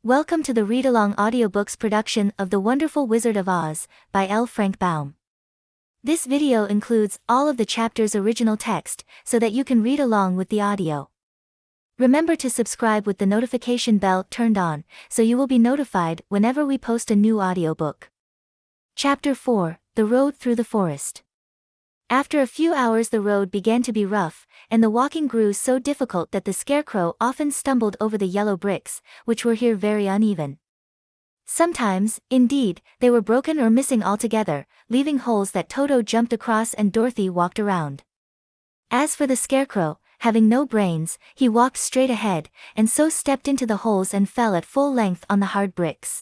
Welcome to the read-along audiobooks production of The Wonderful Wizard of Oz, by L. Frank Baum. This video includes all of the chapter's original text, so that you can read along with the audio. Remember to subscribe with the notification bell turned on, so you will be notified whenever we post a new audiobook. Chapter 4, The Road Through the Forest. After a few hours the road began to be rough, and the walking grew so difficult that the Scarecrow often stumbled over the yellow bricks, which were here very uneven. Sometimes, indeed, they were broken or missing altogether, leaving holes that Toto jumped across and Dorothy walked around. As for the Scarecrow, having no brains, he walked straight ahead, and so stepped into the holes and fell at full length on the hard bricks.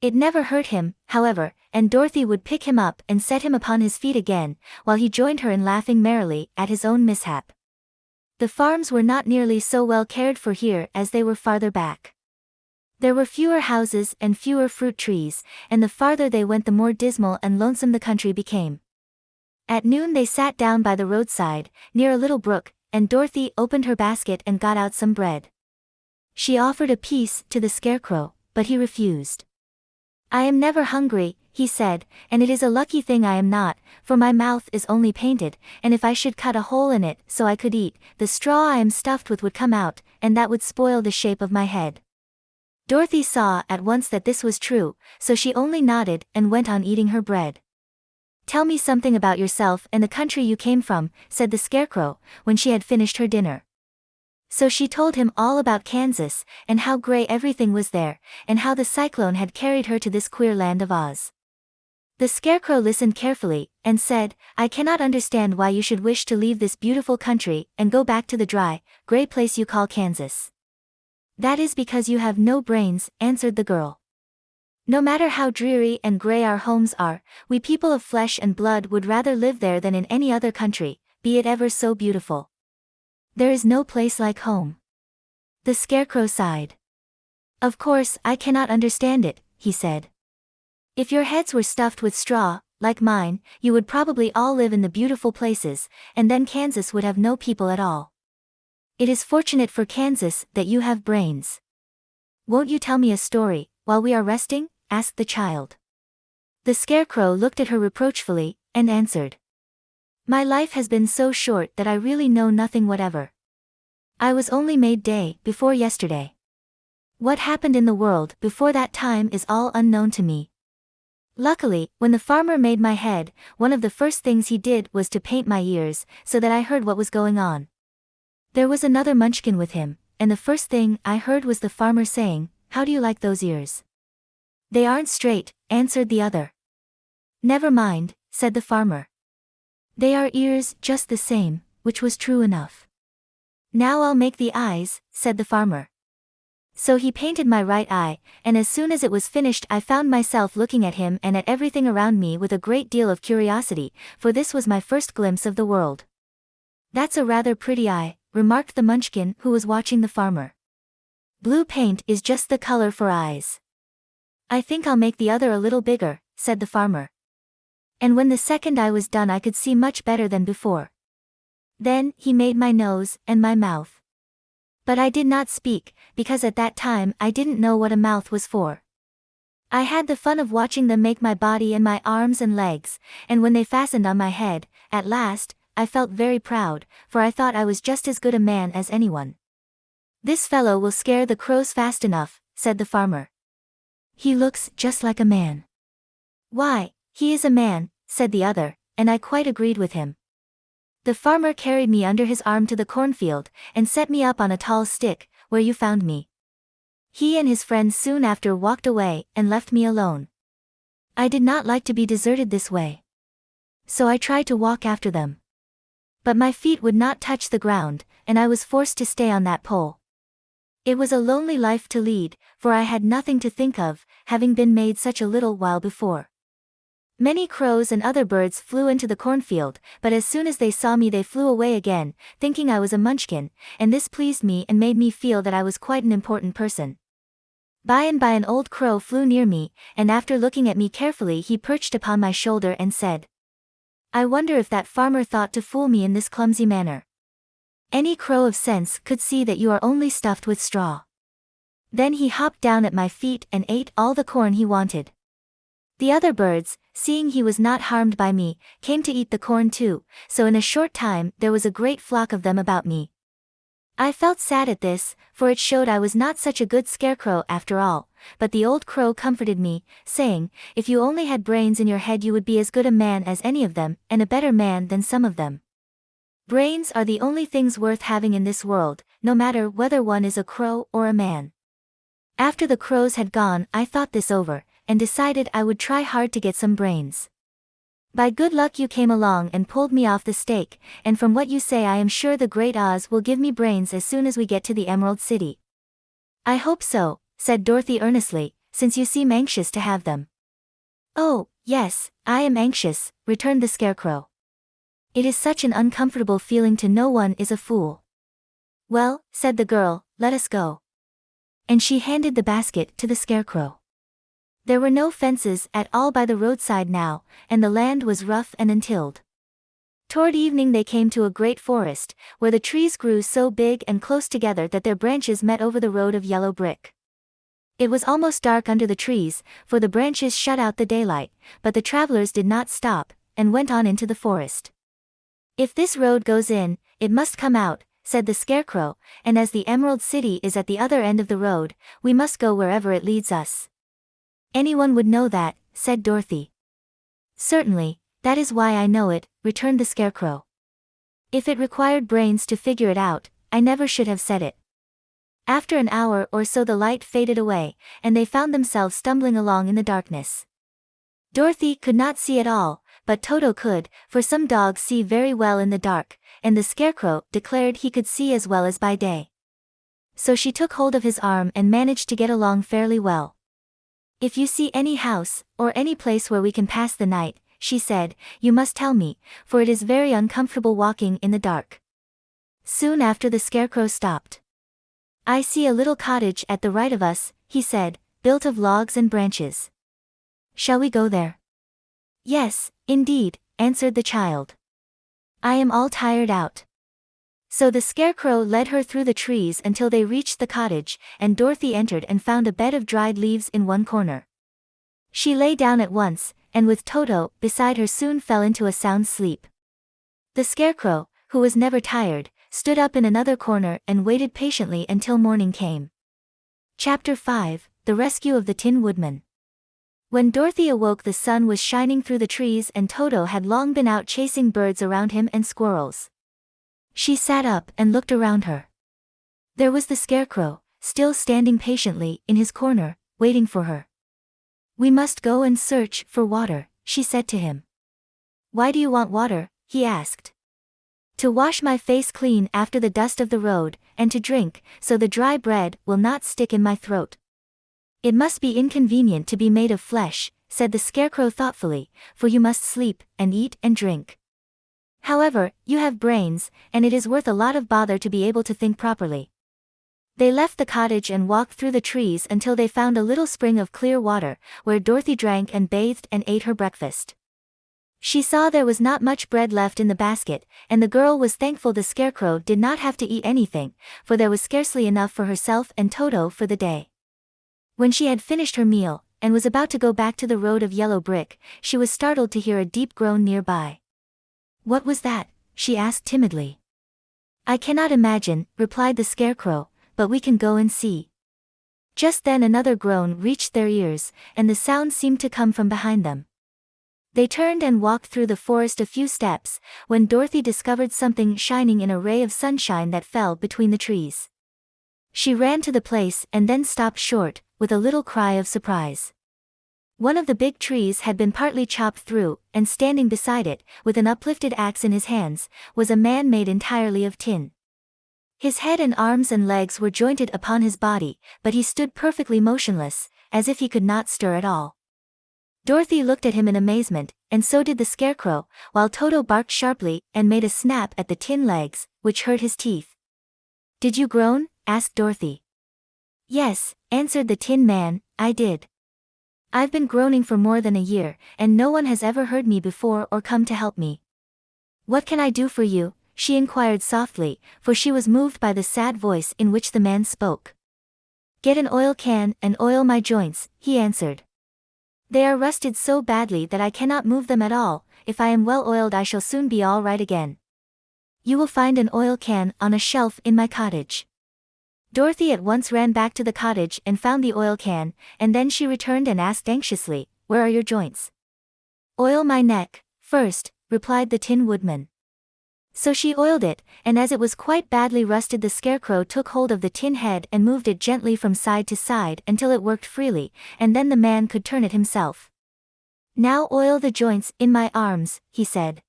It never hurt him, however, and Dorothy would pick him up and set him upon his feet again, while he joined her in laughing merrily at his own mishap. The farms were not nearly so well cared for here as they were farther back. There were fewer houses and fewer fruit trees, and the farther they went the more dismal and lonesome the country became. At noon they sat down by the roadside, near a little brook, and Dorothy opened her basket and got out some bread. She offered a piece to the Scarecrow, but he refused. "I am never hungry," he said, "and it is a lucky thing I am not, for my mouth is only painted, and if I should cut a hole in it so I could eat, the straw I am stuffed with would come out, and that would spoil the shape of my head." Dorothy saw at once that this was true, so she only nodded and went on eating her bread. "Tell me something about yourself and the country you came from," said the Scarecrow, when she had finished her dinner. So she told him all about Kansas, and how gray everything was there, and how the cyclone had carried her to this queer land of Oz. The Scarecrow listened carefully, and said, "I cannot understand why you should wish to leave this beautiful country, and go back to the dry, gray place you call Kansas." "That is because you have no brains," answered the girl. "No matter how dreary and gray our homes are, we people of flesh and blood would rather live there than in any other country, be it ever so beautiful. There is no place like home." The Scarecrow sighed. "Of course, I cannot understand it," he said. "If your heads were stuffed with straw, like mine, you would probably all live in the beautiful places, and then Kansas would have no people at all. It is fortunate for Kansas that you have brains." "Won't you tell me a story, while we are resting?" asked the child. The Scarecrow looked at her reproachfully, and answered, "My life has been so short that I really know nothing whatever. I was only made day before yesterday. What happened in the world before that time is all unknown to me. Luckily, when the farmer made my head, one of the first things he did was to paint my ears, so that I heard what was going on. There was another munchkin with him, and the first thing I heard was the farmer saying, 'How do you like those ears?' 'They aren't straight,' answered the other. 'Never mind,' said the farmer. 'They are ears just the same,' which was true enough. 'Now I'll make the eyes,' said the farmer. So he painted my right eye, and as soon as it was finished I found myself looking at him and at everything around me with a great deal of curiosity, for this was my first glimpse of the world." "That's a rather pretty eye," remarked the munchkin who was watching the farmer. "Blue paint is just the color for eyes." "I think I'll make the other a little bigger," said the farmer. And when the second eye was done I could see much better than before. Then he made my nose and my mouth. But I did not speak, because at that time I didn't know what a mouth was for. I had the fun of watching them make my body and my arms and legs, and when they fastened on my head, at last, I felt very proud, for I thought I was just as good a man as anyone." "This fellow will scare the crows fast enough," said the farmer. "He looks just like a man." "Why, he is a man," said the other, and I quite agreed with him. The farmer carried me under his arm to the cornfield, and set me up on a tall stick, where you found me. He and his friends soon after walked away, and left me alone. I did not like to be deserted this way. So I tried to walk after them. But my feet would not touch the ground, and I was forced to stay on that pole. It was a lonely life to lead, for I had nothing to think of, having been made such a little while before. Many crows and other birds flew into the cornfield, but as soon as they saw me they flew away again, thinking I was a munchkin, and this pleased me and made me feel that I was quite an important person. By and by an old crow flew near me, and after looking at me carefully he perched upon my shoulder and said, "I wonder if that farmer thought to fool me in this clumsy manner. Any crow of sense could see that you are only stuffed with straw." Then he hopped down at my feet and ate all the corn he wanted. The other birds, seeing he was not harmed by me, came to eat the corn too, so in a short time there was a great flock of them about me. I felt sad at this, for it showed I was not such a good scarecrow after all, but the old crow comforted me, saying, "If you only had brains in your head you would be as good a man as any of them, and a better man than some of them. Brains are the only things worth having in this world, no matter whether one is a crow or a man." After the crows had gone, I thought this over, and decided I would try hard to get some brains. By good luck you came along and pulled me off the stake, and from what you say I am sure the Great Oz will give me brains as soon as we get to the Emerald City. I hope so, said Dorothy earnestly, since you seem anxious to have them. Oh, yes, I am anxious, returned the Scarecrow. It is such an uncomfortable feeling to know one is a fool. Well, said the girl, let us go. And she handed the basket to the Scarecrow. There were no fences at all by the roadside now, and the land was rough and untilled. Toward evening they came to a great forest, where the trees grew so big and close together that their branches met over the road of yellow brick. It was almost dark under the trees, for the branches shut out the daylight, but the travelers did not stop, and went on into the forest. If this road goes in, it must come out, said the Scarecrow, and as the Emerald City is at the other end of the road, we must go wherever it leads us. Anyone would know that, said Dorothy. Certainly, that is why I know it, returned the Scarecrow. If it required brains to figure it out, I never should have said it. After an hour or so the light faded away, and they found themselves stumbling along in the darkness. Dorothy could not see at all, but Toto could, for some dogs see very well in the dark, and the Scarecrow declared he could see as well as by day. So she took hold of his arm and managed to get along fairly well. If you see any house, or any place where we can pass the night, she said, you must tell me, for it is very uncomfortable walking in the dark. Soon after the Scarecrow stopped. I see a little cottage at the right of us, he said, built of logs and branches. Shall we go there? Yes, indeed, answered the child. I am all tired out. So the Scarecrow led her through the trees until they reached the cottage, and Dorothy entered and found a bed of dried leaves in one corner. She lay down at once, and with Toto beside her soon fell into a sound sleep. The Scarecrow, who was never tired, stood up in another corner and waited patiently until morning came. Chapter 5, The Rescue of the Tin Woodman. When Dorothy awoke the sun was shining through the trees and Toto had long been out chasing birds around him and squirrels. She sat up and looked around her. There was the Scarecrow, still standing patiently in his corner, waiting for her. We must go and search for water, she said to him. Why do you want water? He asked. To wash my face clean after the dust of the road, and to drink, so the dry bread will not stick in my throat. It must be inconvenient to be made of flesh, said the Scarecrow thoughtfully, for you must sleep, and eat and drink. However, you have brains, and it is worth a lot of bother to be able to think properly. They left the cottage and walked through the trees until they found a little spring of clear water, where Dorothy drank and bathed and ate her breakfast. She saw there was not much bread left in the basket, and the girl was thankful the Scarecrow did not have to eat anything, for there was scarcely enough for herself and Toto for the day. When she had finished her meal, and was about to go back to the road of yellow brick, she was startled to hear a deep groan nearby. What was that? She asked timidly. I cannot imagine, replied the Scarecrow, but we can go and see. Just then another groan reached their ears, and the sound seemed to come from behind them. They turned and walked through the forest a few steps, when Dorothy discovered something shining in a ray of sunshine that fell between the trees. She ran to the place and then stopped short, with a little cry of surprise. One of the big trees had been partly chopped through, and standing beside it, with an uplifted axe in his hands, was a man made entirely of tin. His head and arms and legs were jointed upon his body, but he stood perfectly motionless, as if he could not stir at all. Dorothy looked at him in amazement, and so did the Scarecrow, while Toto barked sharply and made a snap at the tin legs, which hurt his teeth. Did you groan? Asked Dorothy. Yes, answered the Tin Man, I did. I've been groaning for more than a year, and no one has ever heard me before or come to help me. What can I do for you? She inquired softly, for she was moved by the sad voice in which the man spoke. Get an oil can and oil my joints, he answered. They are rusted so badly that I cannot move them at all. If I am well oiled I shall soon be all right again. You will find an oil can on a shelf in my cottage. Dorothy at once ran back to the cottage and found the oil can, and then she returned and asked anxiously, "Where are your joints?" "Oil my neck, first," replied the Tin Woodman. So she oiled it, and as it was quite badly rusted the Scarecrow took hold of the tin head and moved it gently from side to side until it worked freely, and then the man could turn it himself. "Now oil the joints in my arms," he said.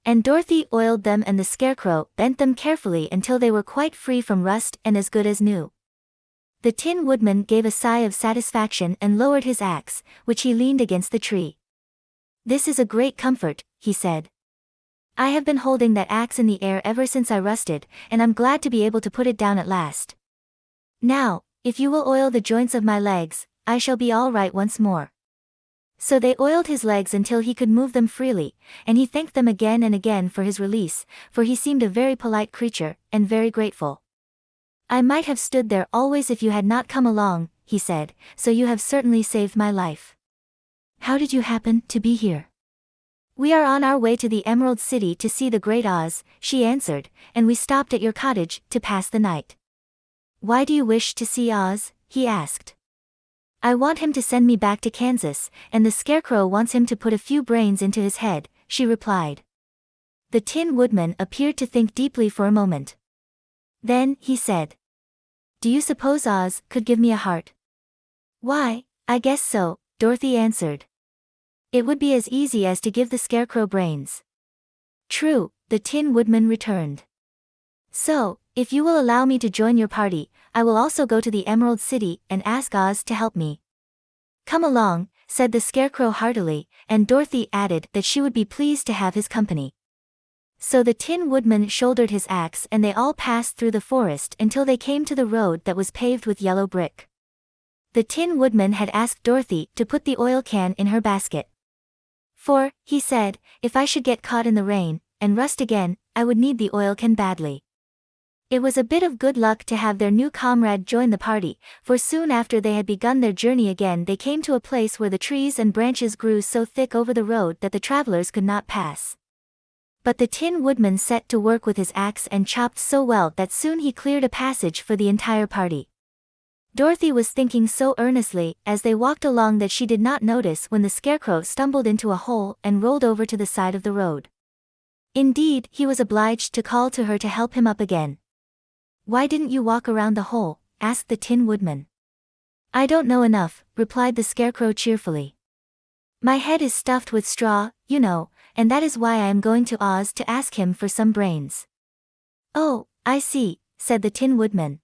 And Dorothy oiled them and the Scarecrow bent them carefully until they were quite free from rust and as good as new. The Tin Woodman gave a sigh of satisfaction and lowered his axe, which he leaned against the tree. "This is a great comfort," he said. "I have been holding that axe in the air ever since I rusted, and I'm glad to be able to put it down at last. Now, if you will oil the joints of my legs, I shall be all right once more." So they oiled his legs until he could move them freely, and he thanked them again and again for his release, for he seemed a very polite creature, and very grateful. "I might have stood there always if you had not come along," he said, "so you have certainly saved my life." "How did you happen to be here?" "We are on our way to the Emerald City to see the Great Oz," she answered, "and we stopped at your cottage to pass the night." "Why do you wish to see Oz?" he asked. "I want him to send me back to Kansas, and the Scarecrow wants him to put a few brains into his head," she replied. The Tin Woodman appeared to think deeply for a moment. Then, he said, "Do you suppose Oz could give me a heart?" "Why, I guess so," Dorothy answered. "It would be as easy as to give the Scarecrow brains." "True," the Tin Woodman returned. "So, if you will allow me to join your party, I will also go to the Emerald City and ask Oz to help me." "Come along," said the Scarecrow heartily, and Dorothy added that she would be pleased to have his company. So the Tin Woodman shouldered his axe and they all passed through the forest until they came to the road that was paved with yellow brick. The Tin Woodman had asked Dorothy to put the oil can in her basket. "For," he said, "if I should get caught in the rain, and rust again, I would need the oil can badly." It was a bit of good luck to have their new comrade join the party, for soon after they had begun their journey again they came to a place where the trees and branches grew so thick over the road that the travelers could not pass. But the Tin Woodman set to work with his axe and chopped so well that soon he cleared a passage for the entire party. Dorothy was thinking so earnestly as they walked along that she did not notice when the Scarecrow stumbled into a hole and rolled over to the side of the road. Indeed, he was obliged to call to her to help him up again. "Why didn't you walk around the hole?" asked the Tin Woodman. "I don't know enough," replied the Scarecrow cheerfully. "My head is stuffed with straw, you know, and that is why I am going to Oz to ask him for some brains." "Oh, I see," said the Tin Woodman.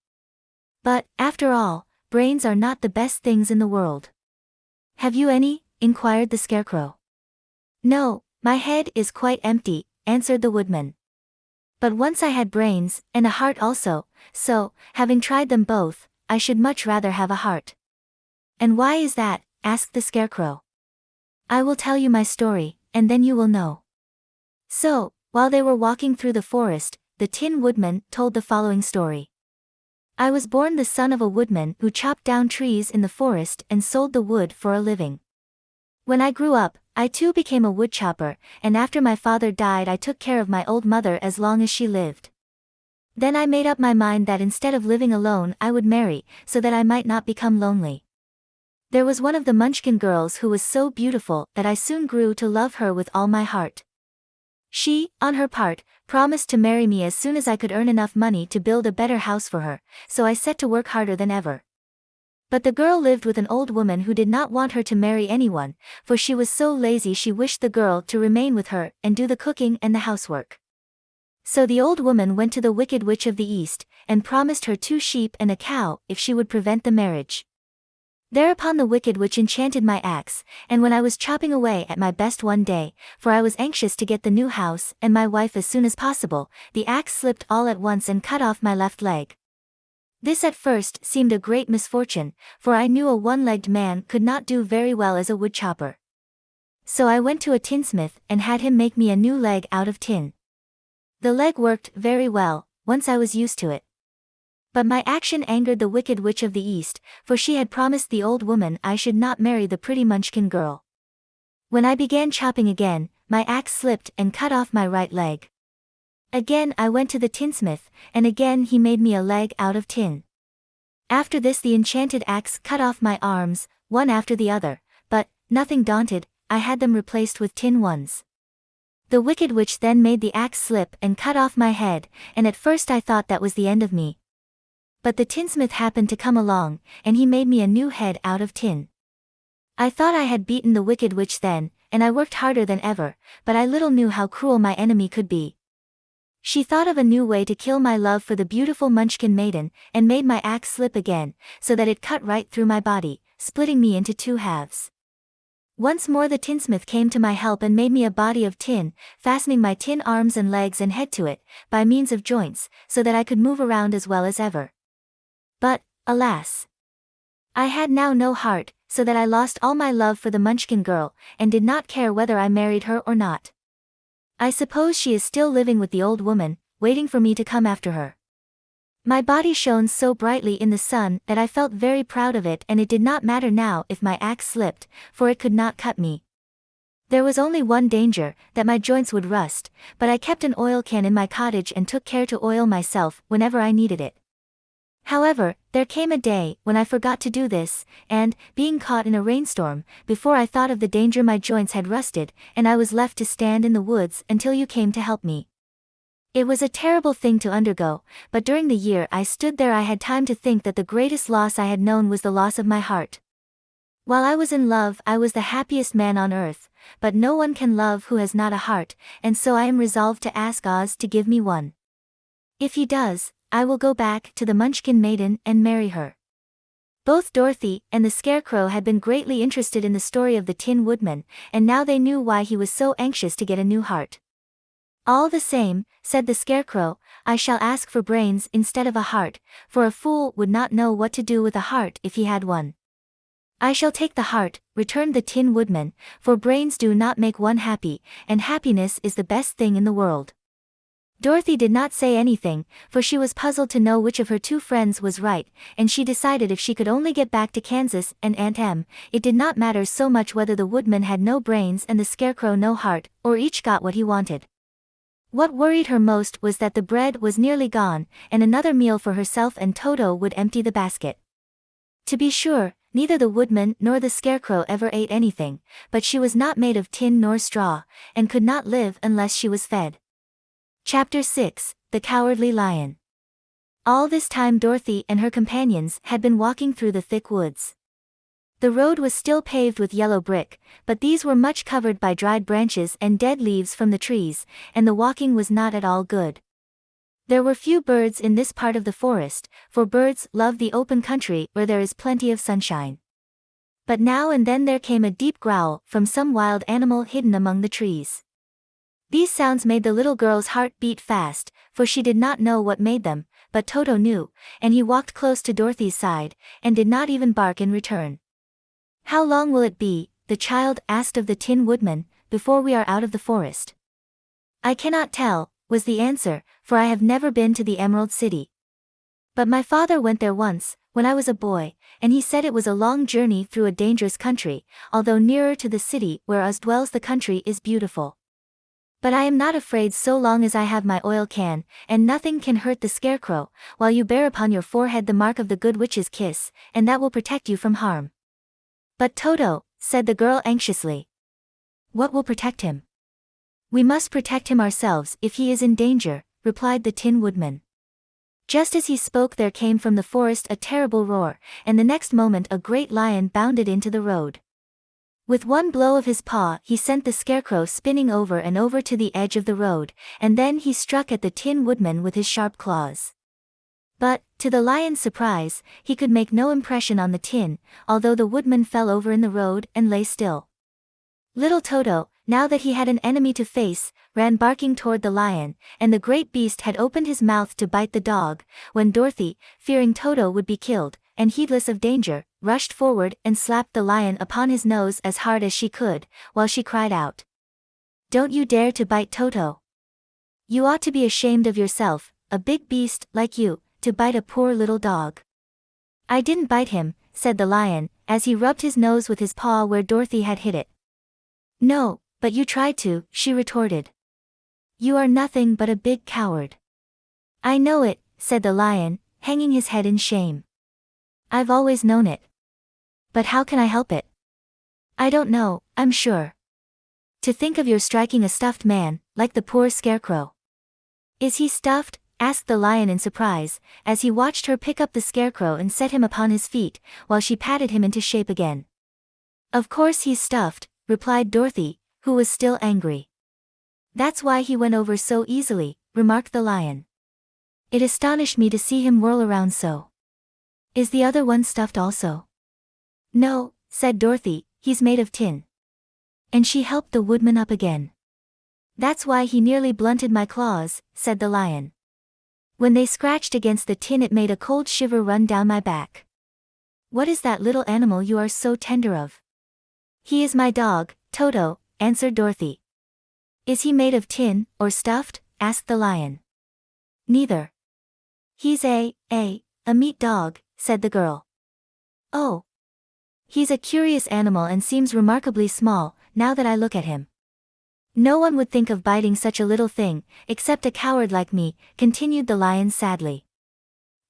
"But, after all, brains are not the best things in the world." "Have you any?" inquired the Scarecrow. "No, my head is quite empty," answered the Woodman. "But once I had brains, and a heart also, so, having tried them both, I should much rather have a heart." "And why is that?" asked the Scarecrow. "I will tell you my story, and then you will know." So, while they were walking through the forest, the Tin Woodman told the following story. "I was born the son of a woodman who chopped down trees in the forest and sold the wood for a living. When I grew up, I too became a woodchopper, and after my father died I took care of my old mother as long as she lived. Then I made up my mind that instead of living alone I would marry, so that I might not become lonely. There was one of the Munchkin girls who was so beautiful that I soon grew to love her with all my heart. She, on her part, promised to marry me as soon as I could earn enough money to build a better house for her, so I set to work harder than ever. But the girl lived with an old woman who did not want her to marry anyone, for she was so lazy she wished the girl to remain with her and do the cooking and the housework. So the old woman went to the Wicked Witch of the East, and promised her 2 sheep and a cow if she would prevent the marriage. Thereupon the Wicked Witch enchanted my axe, and when I was chopping away at my best one day, for I was anxious to get the new house and my wife as soon as possible, the axe slipped all at once and cut off my left leg. This at first seemed a great misfortune, for I knew a one-legged man could not do very well as a woodchopper. So I went to a tinsmith and had him make me a new leg out of tin. The leg worked very well, once I was used to it. But my action angered the wicked witch of the east, for she had promised the old woman I should not marry the pretty Munchkin girl. When I began chopping again, my axe slipped and cut off my right leg. Again I went to the tinsmith, and again he made me a leg out of tin. After this the enchanted axe cut off my arms, one after the other, but, nothing daunted, I had them replaced with tin ones. The wicked witch then made the axe slip and cut off my head, and at first I thought that was the end of me. But the tinsmith happened to come along, and he made me a new head out of tin. I thought I had beaten the wicked witch then, and I worked harder than ever, but I little knew how cruel my enemy could be. She thought of a new way to kill my love for the beautiful Munchkin maiden, and made my axe slip again, so that it cut right through my body, splitting me into two halves. Once more the tinsmith came to my help and made me a body of tin, fastening my tin arms and legs and head to it, by means of joints, so that I could move around as well as ever. But, alas! I had now no heart, so that I lost all my love for the Munchkin girl, and did not care whether I married her or not. I suppose she is still living with the old woman, waiting for me to come after her. My body shone so brightly in the sun that I felt very proud of it, and it did not matter now if my axe slipped, for it could not cut me. There was only one danger, that my joints would rust, but I kept an oil can in my cottage and took care to oil myself whenever I needed it. However, there came a day when I forgot to do this, and, being caught in a rainstorm, before I thought of the danger my joints had rusted, and I was left to stand in the woods until you came to help me. It was a terrible thing to undergo, but during the year I stood there I had time to think that the greatest loss I had known was the loss of my heart. While I was in love I was the happiest man on earth, but no one can love who has not a heart, and so I am resolved to ask Oz to give me one. If he does, I will go back to the Munchkin maiden and marry her. Both Dorothy and the Scarecrow had been greatly interested in the story of the Tin Woodman, and now they knew why he was so anxious to get a new heart. All the same, said the Scarecrow, I shall ask for brains instead of a heart, for a fool would not know what to do with a heart if he had one. I shall take the heart, returned the Tin Woodman, for brains do not make one happy, and happiness is the best thing in the world. Dorothy did not say anything, for she was puzzled to know which of her two friends was right, and she decided if she could only get back to Kansas and Aunt Em, it did not matter so much whether the Woodman had no brains and the Scarecrow no heart, or each got what he wanted. What worried her most was that the bread was nearly gone, and another meal for herself and Toto would empty the basket. To be sure, neither the Woodman nor the Scarecrow ever ate anything, but she was not made of tin nor straw, and could not live unless she was fed. Chapter 6, The Cowardly Lion. All this time Dorothy and her companions had been walking through the thick woods. The road was still paved with yellow brick, but these were much covered by dried branches and dead leaves from the trees, and the walking was not at all good. There were few birds in this part of the forest, for birds love the open country where there is plenty of sunshine. But now and then there came a deep growl from some wild animal hidden among the trees. These sounds made the little girl's heart beat fast, for she did not know what made them, but Toto knew, and he walked close to Dorothy's side, and did not even bark in return. How long will it be, the child asked of the Tin Woodman, before we are out of the forest? I cannot tell, was the answer, for I have never been to the Emerald City. But my father went there once, when I was a boy, and he said it was a long journey through a dangerous country, although nearer to the city where Oz dwells the country is beautiful. But I am not afraid so long as I have my oil can, and nothing can hurt the Scarecrow, while you bear upon your forehead the mark of the Good Witch's kiss, and that will protect you from harm. But Toto, said the girl anxiously. What will protect him? We must protect him ourselves if he is in danger, replied the Tin Woodman. Just as he spoke there came from the forest a terrible roar, and the next moment a great lion bounded into the road. With one blow of his paw he sent the Scarecrow spinning over and over to the edge of the road, and then he struck at the Tin Woodman with his sharp claws. But, to the lion's surprise, he could make no impression on the tin, although the Woodman fell over in the road and lay still. Little Toto, now that he had an enemy to face, ran barking toward the lion, and the great beast had opened his mouth to bite the dog, when Dorothy, fearing Toto would be killed, and heedless of danger, rushed forward and slapped the lion upon his nose as hard as she could, while she cried out, "Don't you dare to bite Toto! You ought to be ashamed of yourself, a big beast like you, to bite a poor little dog. I didn't bite him, said the lion, as he rubbed his nose with his paw where Dorothy had hit it. No, but you tried to, she retorted. You are nothing but a big coward. I know it, said the lion, hanging his head in shame. I've always known it. But how can I help it? I don't know, I'm sure. To think of your striking a stuffed man, like the poor scarecrow. Is he stuffed? Asked the lion in surprise, as he watched her pick up the scarecrow and set him upon his feet, while she patted him into shape again. Of course he's stuffed, replied Dorothy, who was still angry. That's why he went over so easily, remarked the lion. It astonished me to see him whirl around so. Is the other one stuffed also? No, said Dorothy, he's made of tin. And she helped the woodman up again. That's why he nearly blunted my claws, said the lion. When they scratched against the tin it made a cold shiver run down my back. What is that little animal you are so tender of? He is my dog, Toto, answered Dorothy. Is he made of tin, or stuffed? Asked the lion. Neither. He's a meat dog, said the girl. Oh. He's a curious animal and seems remarkably small, now that I look at him. No one would think of biting such a little thing, except a coward like me, continued the lion sadly.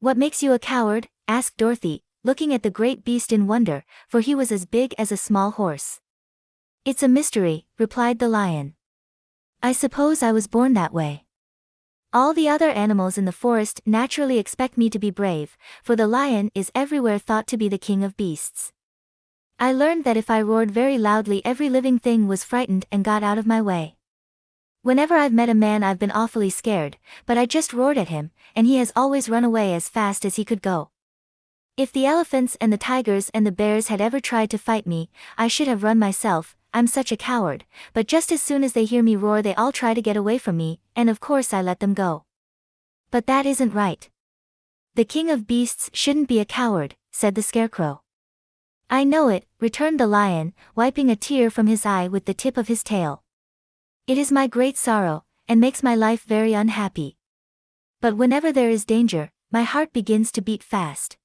What makes you a coward? Asked Dorothy, looking at the great beast in wonder, for he was as big as a small horse. It's a mystery, replied the lion. I suppose I was born that way. All the other animals in the forest naturally expect me to be brave, for the lion is everywhere thought to be the king of beasts. I learned that if I roared very loudly every living thing was frightened and got out of my way. Whenever I've met a man I've been awfully scared, but I just roared at him, and he has always run away as fast as he could go. If the elephants and the tigers and the bears had ever tried to fight me, I should have run myself. I'm such a coward, but just as soon as they hear me roar they all try to get away from me, and of course I let them go. But that isn't right. The king of beasts shouldn't be a coward, said the scarecrow. I know it, returned the lion, wiping a tear from his eye with the tip of his tail. It is my great sorrow, and makes my life very unhappy. But whenever there is danger, my heart begins to beat fast.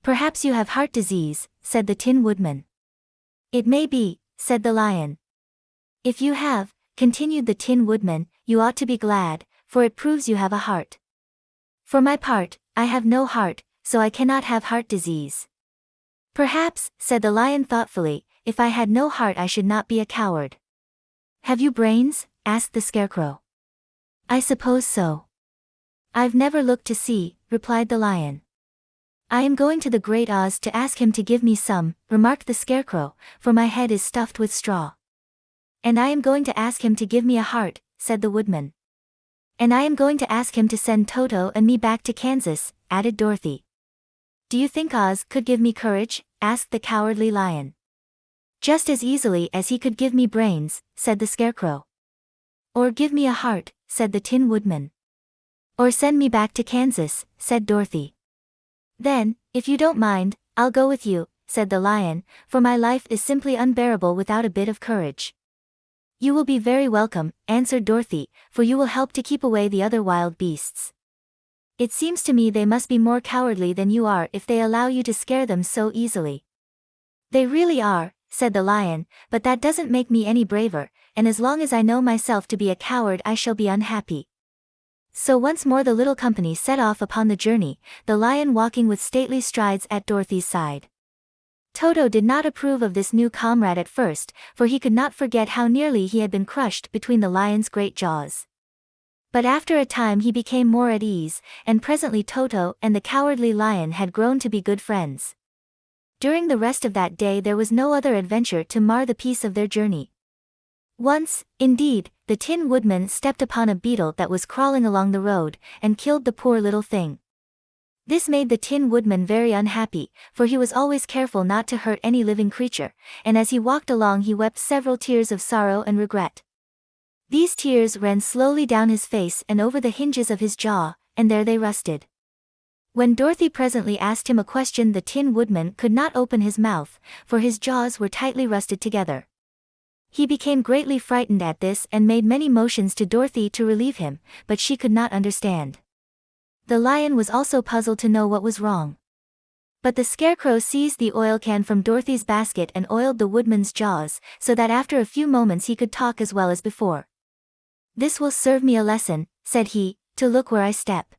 Perhaps you have heart disease, said the Tin Woodman. It may be, said the lion. If you have, continued the Tin Woodman, you ought to be glad, for it proves you have a heart. For my part, I have no heart, so I cannot have heart disease. Perhaps, said the lion thoughtfully, if I had no heart I should not be a coward. Have you brains? Asked the scarecrow. I suppose so. I've never looked to see, replied the lion. I am going to the Great Oz to ask him to give me some, remarked the scarecrow, for my head is stuffed with straw. And I am going to ask him to give me a heart, said the woodman. And I am going to ask him to send Toto and me back to Kansas, added Dorothy. Do you think Oz could give me courage? Asked the cowardly lion. Just as easily as he could give me brains, said the scarecrow. Or give me a heart, said the Tin Woodman. Or send me back to Kansas, said Dorothy. Then, if you don't mind, I'll go with you, said the lion, for my life is simply unbearable without a bit of courage. You will be very welcome, answered Dorothy, for you will help to keep away the other wild beasts. It seems to me they must be more cowardly than you are if they allow you to scare them so easily. They really are, said the lion, but that doesn't make me any braver, and as long as I know myself to be a coward I shall be unhappy. So once more the little company set off upon the journey, the lion walking with stately strides at Dorothy's side. Toto did not approve of this new comrade at first, for he could not forget how nearly he had been crushed between the lion's great jaws. But after a time he became more at ease, and presently Toto and the cowardly lion had grown to be good friends. During the rest of that day there was no other adventure to mar the peace of their journey. Once, indeed, the Tin Woodman stepped upon a beetle that was crawling along the road, and killed the poor little thing. This made the Tin Woodman very unhappy, for he was always careful not to hurt any living creature, and as he walked along he wept several tears of sorrow and regret. These tears ran slowly down his face and over the hinges of his jaw, and there they rusted. When Dorothy presently asked him a question the Tin Woodman could not open his mouth, for his jaws were tightly rusted together. He became greatly frightened at this and made many motions to Dorothy to relieve him, but she could not understand. The lion was also puzzled to know what was wrong. But the scarecrow seized the oil can from Dorothy's basket and oiled the woodman's jaws, so that after a few moments he could talk as well as before. "This will serve me a lesson," said he, "to look where I step.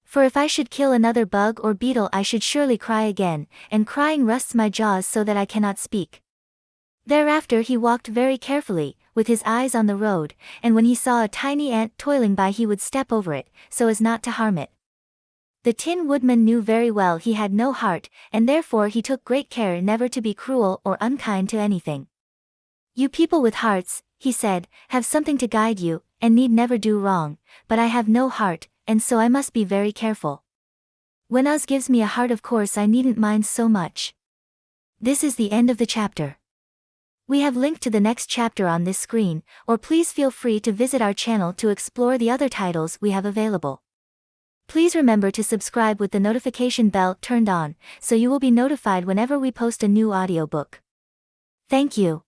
For if I should kill another bug or beetle I should surely cry again, and crying rusts my jaws so that I cannot speak." Thereafter he walked very carefully, with his eyes on the road, and when he saw a tiny ant toiling by he would step over it, so as not to harm it. The Tin Woodman knew very well he had no heart, and therefore he took great care never to be cruel or unkind to anything. "You people with hearts," he said, "have something to guide you, and need never do wrong, but I have no heart, and so I must be very careful. When Oz gives me a heart of course I needn't mind so much." This is the end of the chapter. We have linked to the next chapter on this screen, or please feel free to visit our channel to explore the other titles we have available. Please remember to subscribe with the notification bell turned on, so you will be notified whenever we post a new audiobook. Thank you.